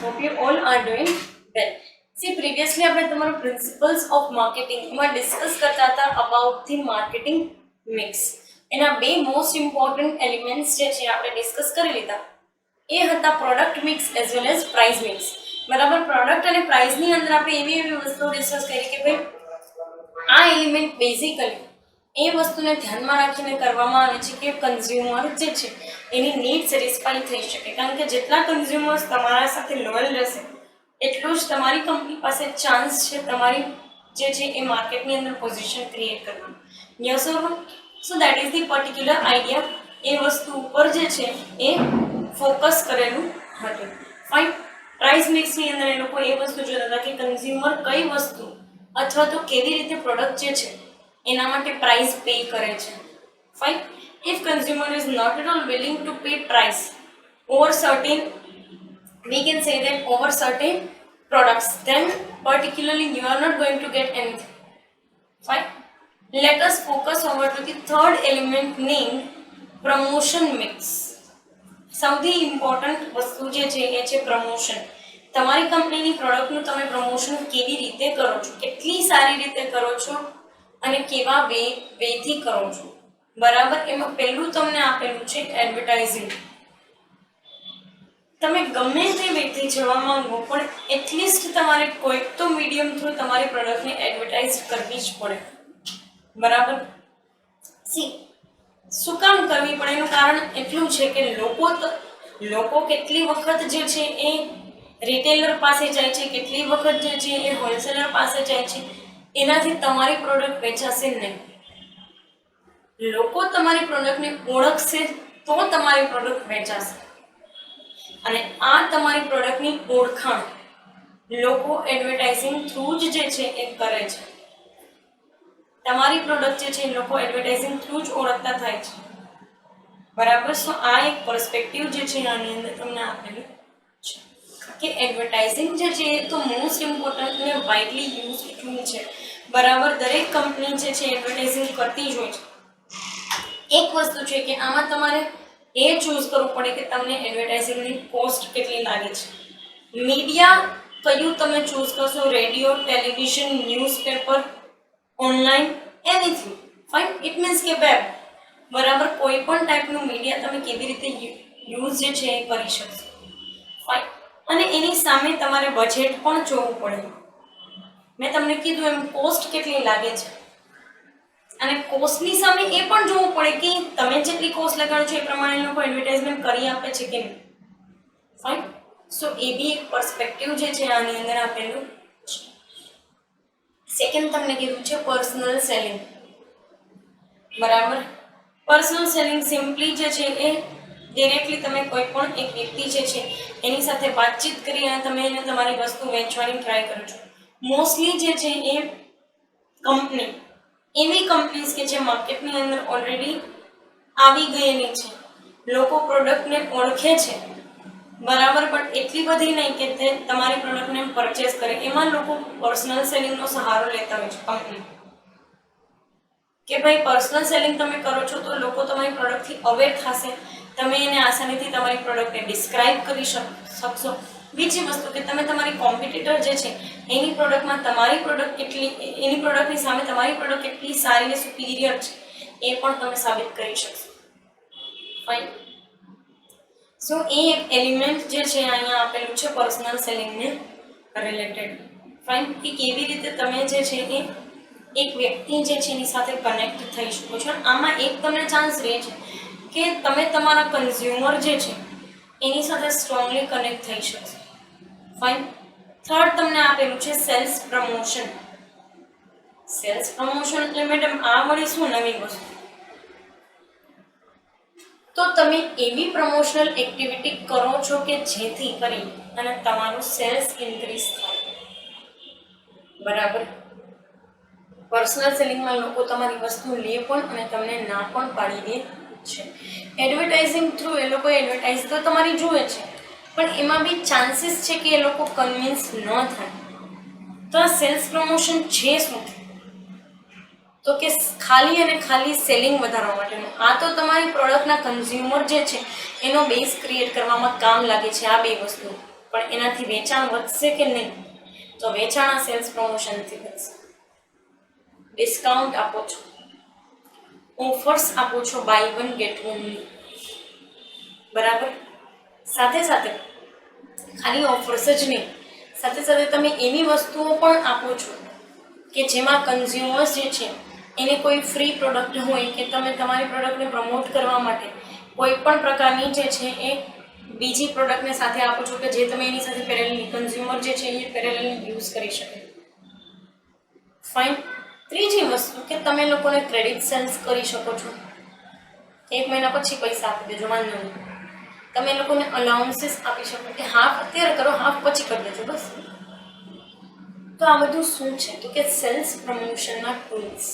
Hope you all are doing well. See, previously આપણે તમારું principles of marketing માં discuss કરતા હતા અબાઉટ ધી માર્કેટિંગ મિક્સ. એના બે મોસ્ટ ઇમ્પોર્ટન્ટ એલિમેન્ટ્સ જે છે આપણે ડિસ્કસ કરી લીધા. એ હતા product mix as well as price mix. બરાબર, પ્રોડક્ટ અને પ્રાઇસની અંદર આપણે એવી વસ્તુઓ ડિસ્કસ કરી કે ભાઈ આ એલિમેન્ટ બેઝિકલી એ વસ્તુને ધ્યાનમાં રાખીને કરવામાં આવે છે કે કન્ઝ્યુમર જે છે એની નીડ સેટિસ્ફાઈ થઈ શકે. કારણ કે જેટલા કન્ઝ્યુમર્સ તમારા સાથે લોયલ રહેશે એટલું જ તમારી કંપની પાસે ચાન્સ છે તમારી જે છે એ માર્કેટની અંદર પોઝિશન ક્રિએટ કરવાનું. Yes or no? So that is the particular idea. એ વસ્તુ ઉપર જે છે એ ફોકસ કરેલું હતું. ફાઇન. પ્રાઇસ મિક્સની અંદર એ લોકો એ વસ્તુ જોતા હતા કે કન્ઝ્યુમર કઈ વસ્તુ અથવા તો કેવી રીતે પ્રોડક્ટ જે છે એના માટે પ્રાઇસ પે કરે છે. Fine. If consumer is not at all willing to pay price over certain, we can say that over certain products, then particularly you are not going to get anything. Fine. Let us focus over to the third element named promotion mix. સૌથી important વસ્તુ જે છે એ છે promotion. તમારી કંપનીની પ્રોડક્ટનું તમે promotion કેવી રીતે કરો છો, કેટલી સારી રીતે કરો છો અને કેવા વેથી કરો છો. બરાબર, એમાં પહેલું તમને આપેલું છે એડવર્ટાઇઝિંગ. તમે ગમે તે વેથી જવા માંગો પણ એટલીસ્ટ તમારે કોઈક તો મીડિયમ થ્રુ તમારી પ્રોડક્ટને એડવર્ટાઇઝ કરવી જ પડે. બરાબર. સી, શું કામ કરવી પડે એનું કારણ એટલું છે કે લોકો કેટલી વખત જે છે એ રિટેલર પાસે જાય છે, કેટલી વખત જે છે એ હોલસેલર પાસે જાય છે, એનાથી તમારી પ્રોડક્ટ વેચાશે નહીં. લોકો તમારી પ્રોડક્ટને ઓળખશે તો તમારી પ્રોડક્ટ વેચાશે. અને આ તમારી પ્રોડક્ટની ઓળખાણ લોકો એડવર્ટાઇઝિંગ થ્રુ જ જે છે એ કરે છે. તમારી પ્રોડક્ટ જે છે લોકો એડવર્ટાઇઝિંગ થ્રુ જ ઓળખતા થાય છે. બરાબર. સો આ એક પર્સપેક્ટિવ જે છે આની અંદર તમને આપેલું છે કે એડવર્ટાઇઝિંગ જે છે એ તો મોસ્ટ ઇમ્પોર્ટન્ટ અને વાઇડલી યુઝ ટૂલ છે. બરાબર, દરેક કંપની જે છે એડવર્ટાઇઝિંગ કરતી જ હોય છે. એક વસ્તુ છે કે આમાં તમારે એ ચૂઝ કરવું પડે કે તમને એડવર્ટાઇઝિંગની કોસ્ટ કેટલી લાગે છે. મીડિયા કયું તમે ચૂઝ કરશો, radio, television, newspaper, online, anything. Fine. It means કે વેબ. બરાબર, કોઈ પણ ટાઈપનું મીડિયા તમે કેવી રીતે યુઝ જે છે એ કરી શકશો. ફાઇન. અને એની સામે તમારે બજેટ પણ જોવું પડે. મેં તમને કીધું એમ કોસ્ટ કેટલી લાગે છે અને કોસ્ટની સામે એ પણ જોવું પડે કે તમે જેટલી કોસ્ટ લગાડો છો એ પ્રમાણે લોકો એડવર્ટાઇઝમેન્ટ કરી આપે છે કે નહીં. ફાઇન. સો એ બી એક પર્સપેક્ટિવ જે છે આની અંદર આપેલું છે. સેકન્ડ તમને કીધું છે પર્સનલ સેલિંગ. બરાબર. પર્સનલ સેલિંગ સિમ્પલી જે છે એ ડિરેક્ટલી તમે કોઈ પણ એક વ્યક્તિ જે છે એની સાથે વાતચીત કરી અને તમે એને તમારી વસ્તુ વેચવાની ટ્રાય કરો છો. મોસ્ટલી જે છે એ કંપની એવી કંપનીઝ કે જે માર્કેટની અંદર ઓલરેડી આવી ગયેલી છે, લોકો પ્રોડક્ટને ઓળખે છે. બરાબર, પણ એટલી બધી નહીં કે તે તમારી પ્રોડક્ટને પરચેસ કરે. એમાં લોકો પર્સનલ સેલિંગનો સહારો લેતા હોય છે કંપની કે ભાઈ પર્સનલ સેલિંગ તમે કરો છો તો લોકો તમારી પ્રોડક્ટથી અવેર થશે, તમે એને આસાનીથી તમારી પ્રોડક્ટને ડિસ્ક્રાઇબ કરી શકશો. બીજી વસ્તુ કે તમે તમારી કોમ્પિટિટર જે છે એની પ્રોડક્ટમાં તમારી પ્રોડક્ટ કેટલી, એની પ્રોડક્ટની સામે તમારી પ્રોડક્ટ કેટલી સારી અને સુપીરિયર છે એ પણ તમે સાબિત કરી શકશો. ફાઇન. સો એ એક એલિમેન્ટ જે છે અહીંયા આપેલું છે પર્સનલ સેલિંગને રિલેટેડ. ફાઇન. કે કેવી રીતે તમે જે છે એ એક વ્યક્તિ જે છે એની સાથે કનેક્ટ થઈ શકો છો. આમાં એક તમને ચાન્સ રહે છે કે તમે તમારા કન્ઝ્યુમર જે છે એની સાથે સ્ટ્રોંગલી કનેક્ટ થઈ શકશો. ફાઇન. થર્ડ તમને આપેલું છે સેલ્સ પ્રમોશન. સેલ્સ પ્રમોશન એટલે મેડમ આ મળી શું નવી વસ્તુ? તો તમે એવી પ્રમોશનલ એક્ટિવિટી કરો છો કે જેથી કરી અને તમારું સેલ્સ ઇન્ક્રીઝ થાય. બરાબર. પર્સનલ સેલિંગમાં લોકો તમારી વસ્તુ લે પણ અને તમને ના પણ પાડી દે છે. એડવર્ટાઇઝિંગ થ્રુ એ લોકો એડવર્ટાઇઝ તો તમારી જુએ છે પણ એમાં બી ચાન્સીસ છે કે એ લોકો કન્વિન્સ ન થાય. તો આ સેલ્સ પ્રમોશન છે શું? તો કે ખાલી અને ખાલી સેલિંગ વધારવા માટેનું. આ તો તમારી પ્રોડક્ટના કન્ઝ્યુમર જે છે એનો બેઝ ક્રિએટ કરવામાં કામ લાગે છે આ બે વસ્તુ. પણ એનાથી વેચાણ વધશે કે નહીં? તો વેચાણ સેલ્સ પ્રમોશનથી વધશે. ડિસ્કાઉન્ટ આપો છો, ઓફર્સ આપો છો, બાય વન ગેટ વન, બરાબર. સાથે સાથે ખાલી ઓફર્સ જ નહીં, સાથે સાથે તમે એવી વસ્તુઓ પણ આપો છો કે જેમાં કન્ઝ્યુમર્સ જે છે એને કોઈ ફ્રી પ્રોડક્ટ હોય કે તમે તમારી પ્રોડક્ટને પ્રમોટ કરવા માટે કોઈ પણ પ્રકારની જે છે એ બીજી પ્રોડક્ટને સાથે આપો છો કે જે તમે એની સાથે પેરેલલી કન્ઝ્યુમર જે છે એ પેરેલલી યુઝ કરી શકે. ફાઇન. ત્રીજી વસ્તુ કે તમે લોકોને ક્રેડિટ સેલ્સ કરી શકો છો. 1 મહિના પછી પૈસા આપી દેજો, વાંધો નહીં. તમે લોકોને અલાઉન્સીસ આપી શકો કે હાફ અત્યારે કરો, હાફ પછી કરી દેજો, બસ. તો આ બધું શું છે? તો કે સેલ્સ પ્રમોશનના ટૂલ્સ.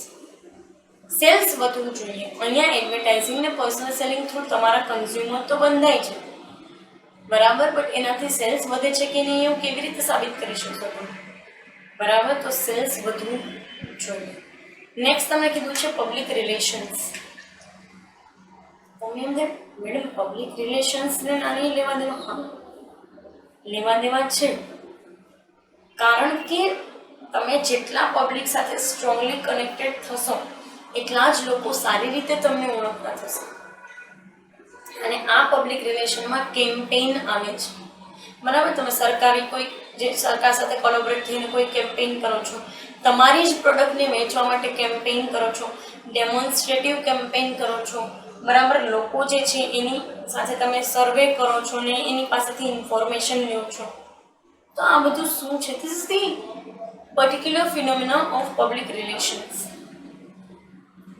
સેલ્સ વધવું જોઈએ. અહીંયા એડવર્ટાઇઝિંગ ને પર્સનલ સેલિંગ થ્રુ તમારા કન્ઝ્યુમર તો બંધાય છે, બરાબર, બટ એનાથી સેલ્સ વધે છે કે નહીં એવું કેવી રીતે સાબિત કરી શકો તમે? બરાબર, તો સેલ્સ વધવું જોઈએ. નેક્સ્ટ તમને કીધું છે પબ્લિક રિલેશન્સ. તમે એમ કે મેડમ પબ્લિક રિલેશન્સને નાની લેવા દેવા? હા, લેવા દેવા છે. કારણ કે તમે જેટલા પબ્લિક સાથે સ્ટ્રોંગલી કનેક્ટેડ થશો એટલા જ લોકો સારી રીતે તમને ઓળખતા થશે. અને આ પબ્લિક રિલેશનમાં કેમ્પેઇન આવે છે, બરાબર. તમે સરકારી કોઈ જે સરકાર સાથે કોલેબોરેટ થઈને કોઈ કેમ્પેઇન કરો છો, તમારી જ પ્રોડક્ટને વેચવા માટે કેમ્પેઇન કરો છો, ડેમોન્સ્ટ્રેટિવ કેમ્પેઇન કરો છો, બરાબર. લોકો જે છે એની સાથે તમે સર્વે કરો છો ને એની પાસેથી ઇન્ફોર્મેશન લો છો. તો આ બધું શું છે? This is the particular phenomena of public relations,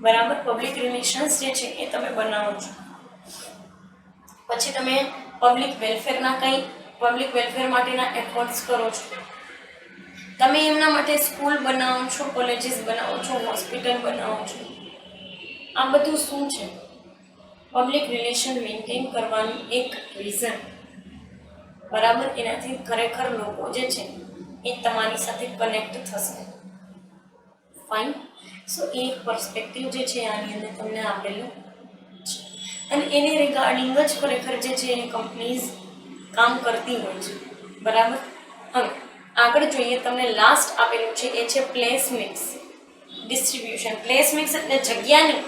બરાબર. પબ્લિક રિલેશન્સ જે છે એ તમે બનાવો છો. પછી તમે પબ્લિક વેલફેરના પબ્લિક વેલફેર માટેના એફર્ટ્સ કરો છો. તમે એમના માટે સ્કૂલ બનાવો છો, કોલેજીસ બનાવો છો, હોસ્પિટલ બનાવો છો. આ બધું શું છે? પબ્લિક રિલેશન મેન્ટેન કરવાની એક રીઝન, બરાબર. એનાથી ખરેખર લોકો જે છે એ તમારી સાથે કનેક્ટ થશે. ફાઇન. સો એ પર્સપેક્ટિવ જે છે આની અંદર તમને આપેલું છે અને એની રિગાર્ડિંગ જ ખરેખર જે છે એ કંપનીઝ કામ કરતી હોય છે, બરાબર. હવે આગળ જોઈએ. તમને લાસ્ટ આપેલું છે એ છે place mix distribution. Place mix એટલે જગ્યાની,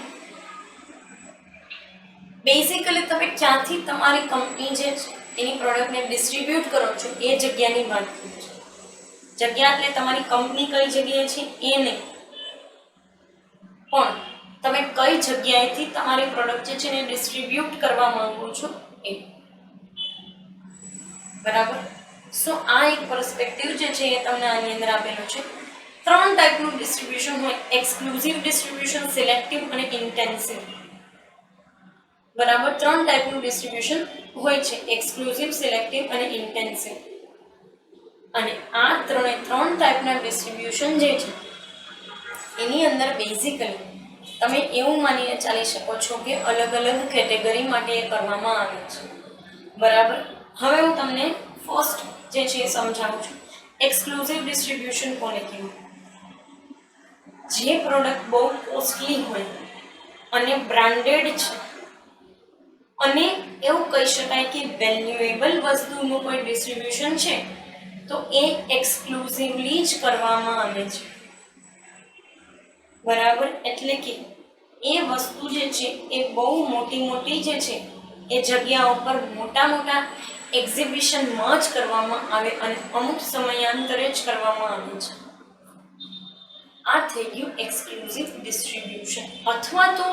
બેઝિકલી તમે ક્યાંથી તમારી કંપની જે છે એની પ્રોડક્ટને ડિસ્ટ્રીબ્યુટ કરો છો એ જગ્યાની વાત છે. જગ્યા એટલે તમારી કંપની કઈ જગ્યાએ છે એ નહીં, પણ તમે કઈ જગ્યાએથી તમારી પ્રોડક્ટ જે છે એને ડિસ્ટ્રીબ્યુટ કરવા માંગો છો એ, બરાબર. સો આ એક પર્સપેક્ટિવ જે છે એ તમને આની અંદર આપેલો છે. 3 ટાઈપનું ડિસ્ટ્રીબ્યુશન હોય: એક્સક્લુઝિવ ડિસ્ટ્રીબ્યુશન, સિલેક્ટિવ અને ઇન્ટેન્સિવ, બરાબર. 3 ટાઈપનું ડિસ્ટ્રીબ્યુશન હોય છે: એક્સક્લુઝિવ, સિલેક્ટિવ અને ઇન્ટેન્સિવ. અને આ 3 ટાઈપના ડિસ્ટ્રીબ્યુશન જે છે એની અંદર બેઝિકલી તમે એવું માનીને ચાલી શકો છો કે અલગ અલગ કેટેગરી માટે એ કરવામાં આવે છે, બરાબર. હવે હું તમને ફર્સ્ટ જે છે એ સમજાવું છું. એક્સક્લુઝિવ ડિસ્ટ્રીબ્યુશન કોને કહેવાય? જે પ્રોડક્ટ બહુ કોસ્ટલી હોય અને બ્રાન્ડેડ છે અને એવું કહી શકાય કે વેલ્યુએબલ વસ્તુનું કોઈ ડિસ્ટ્રીબ્યુશન છે તો એ એક્સક્લુઝિવલી જ કરવામાં આવે છે, બરાબર. એટલે કે એ વસ્તુ જે છે એ બહુ મોટી જે છે એ જગ્યાઓ પર મોટા એક્ઝિબિશનમાં જ કરવામાં આવે અને અમુક સમયાંતરે જ કરવામાં આવે છે. આ થઈ ગયું એક્સક્લુઝિવ ડિસ્ટ્રીબ્યુશન. અથવા તો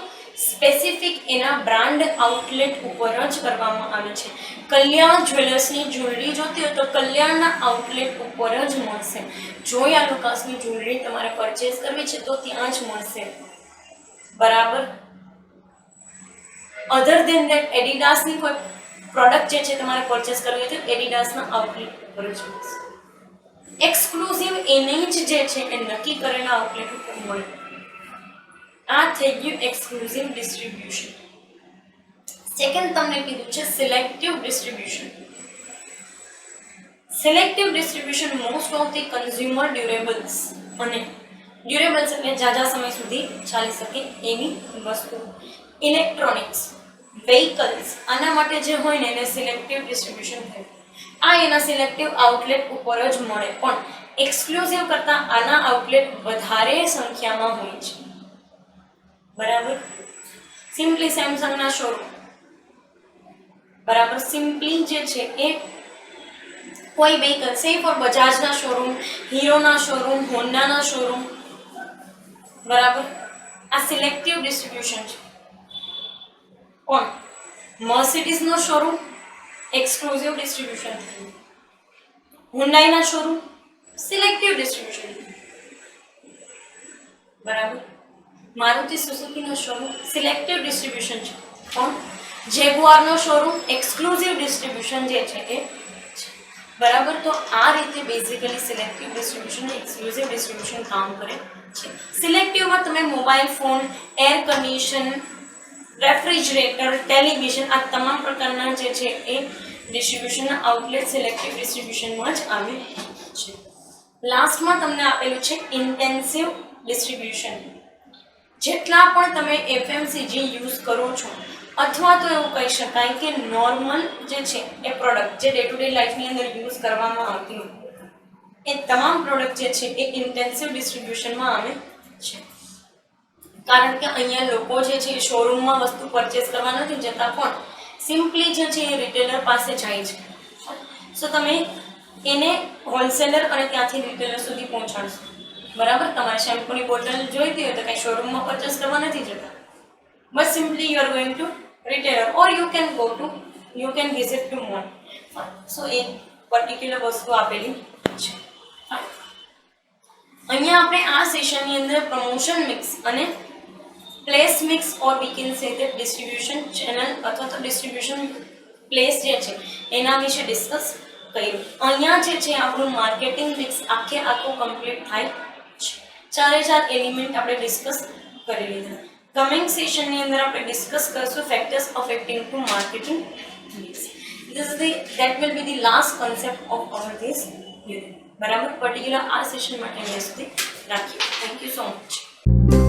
સ્પેસિફિક એના બ્રાન્ડ આઉટલેટ ઉપર જ કરવામાં આવે છે. કલ્યાણ જ્વેલર્સની જ્વેલરી જોતી હોય તો કલ્યાણના આઉટલેટ ઉપર જ મળશે. જોયા લુકાસની જ્વેલરી તમારે પરચેસ કરવી છે તો ત્યાં જ મળશે, બરાબર. અધર દેન દેટ એડિડાસની કોઈ પ્રોડક્ટ જે છે તમારે પરચેસ કરવી હોય તો એડિડાસના આઉટલેટ ઉપર જ મળશે. એક્સક્લુઝિવ એને જ જે છે એ નક્કી કરેલા આઉટલેટ ઉપર મળે. આ થઈ ગયું એક્સક્લુઝિવ ડિસ્ટ્રીબ્યુશન. સેકન્ડ તમને કીધું છે selective distribution. Selective distribution most of the consumer durables, અને ડ્યુરેબલ્સ એટલે જાજા સમય સુધી ચાલી શકે એવી વસ્તુ, ઇલેક્ટ્રોનિક્સ, વ્હીકલ્સ, આના માટે જે હોય ને એને સિલેક્ટિવ ડિસ્ટ્રીબ્યુશન થાય. આ એના સિલેક્ટિવ આઉટલેટ ઉપર જ મળે, પણ એક્સક્લુઝિવ કરતાં આના આઉટલેટ વધારે સંખ્યામાં હોય છે. બરાબર. સિમ્પલી સેમસંગના શોરૂમ, બરાબર, સિમ્પલી જે છે એ કોઈ વ્હીકલ સે ફોર બજાજના શોરૂમ, હીરોના શોરૂમ, હોન્ડાના શોરૂમ, બરાબર, આ સિલેક્ટિવ ડિસ્ટ્રીબ્યુશન છે. પણ મર્સિડીઝનો શોરૂમ એક્સક્લુઝિવ ડિસ્ટ્રીબ્યુશન થયું, હુન્ડાઈના શોરૂમ સિલેક્ટિવ ડિસ્ટ્રીબ્યુશન થયું, બરાબર. મારુતિ સુઝુકીનો શોરૂમ સિલેક્ટિવ ડિસ્ટ્રીબ્યુશન છે, પણ જેગુઆરનો શોરૂમ એક્સક્લુઝિવ ડિસ્ટ્રીબ્યુશન જે છે એ છે. બરાબર. તો આ રીતે બેઝિકલી સિલેક્ટિવ ડિસ્ટ્રીબ્યુશન અને એક્સક્લુઝિવ ડિસ્ટ્રીબ્યુશન કામ કરે છે. સિલેક્ટિવમાં તમે mobile phone, air condition, refrigerator, television આ તમામ પ્રકારના જે છે એ ડિસ્ટ્રીબ્યુશનના આઉટલેટ સિલેક્ટિવ ડિસ્ટ્રીબ્યુશનમાં જ આવે છે. લાસ્ટમાં તમને આપેલું છે ઇન્ટેન્સિવ ડિસ્ટ્રીબ્યુશન. જેટલા પણ તમે એફએમસીજી યુઝ કરો છો, અથવા તો એવું કહી શકાય કે નોર્મલ જે છે એ પ્રોડક્ટ જે ડે ટુ ડે લાઈફની અંદર યુઝ કરવામાં આવતી હોય એ તમામ પ્રોડક્ટ જે છે એ ઇન્ટેન્સિવ ડિસ્ટ્રીબ્યુશનમાં આવે છે. કારણ કે અહીંયા લોકો જે છે એ શોરૂમમાં વસ્તુ પરચેસ કરવા નથી જતા, પણ સિમ્પલી જે છે એ રિટેલર પાસે જાય છે. સો તમે એને હોલસેલર અને ત્યાંથી રિટેલર સુધી પહોંચાડશો. બરાબર. તમારે શેમ્પૂની બોટલ જોઈતી હોય તો કંઈ શોરૂમમાં પરચેસ કરવા નથી જતા, બસ simply you are going to retailer or you can visit to mall. So એ પર્ટિક્યુલર વસ્તુ આપેલી છે. અહીંયા આપણે આ સેશનની અંદર પ્રમોશન મિક્સ અને place mix or we can say that distribution channel અથવા તો ડિસ્ટ્રીબ્યુશન પ્લેસ જે છે એના વિશે ડિસ્કસ કર્યું. અહીંયા જે છે આપણું માર્કેટિંગ મિક્સ આખું કમ્પ્લીટ થાય છે. ચારે ચાર એલિમેન્ટ આપણે ડિસ્કસ કરી લીધા. કમિંગ સેશનની અંદર આપણે ડિસ્કસ કરશું factors affecting to marketing mix. that will be the last concept of our this unit. બરાબર. પર્ટિક્યુલર આ સેશન માટે અહીંયા સુધી રાખીએ. Thank you so much.